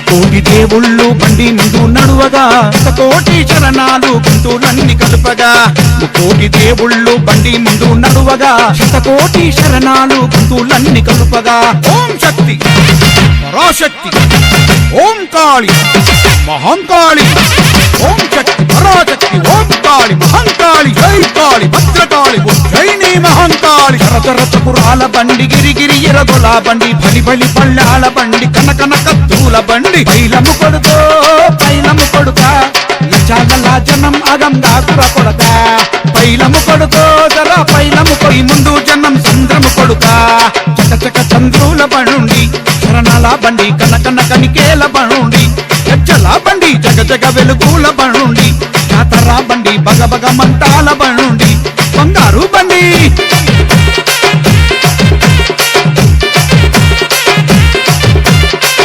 కోటి దేవుళ్ళు బండి ముందు నడువగా కోటి శరణాలు గుంటూలన్నీ కలుపగా కోటి దేవుళ్ళు బండి ముందు నడువగా కోటి శరణాలు గుంటూలన్నీ కలుపగా ఓం శక్తి పరాశక్తి ఓం కాళి మహంకాళి ఓం శక్తి పరాశక్తి ఓం కాళి మహంకాళి జై కాళి భద్రకాళి జైని మహంకాళి చరచర చకురాల బండి గిరిగిరి ఎరగొల బండి బలి బలి పళ్ళాల బండి కనకన కత్తుల బండి పైలము కొడుకో పైలము కొడుక లచాగల జనం అగంగా కుర కొడక పైలము కొడుకో జర పైలము కొయి ముందు జనం చంద్రము కొడుక చకచక చంద్రుల బండి శరణాల బండి కనకన కనికేల బండి గజ్జల బండి జగ జగ వెలుగుల బండి జాతర బండి బగ బగ మంటాల బండి బంగారు బండి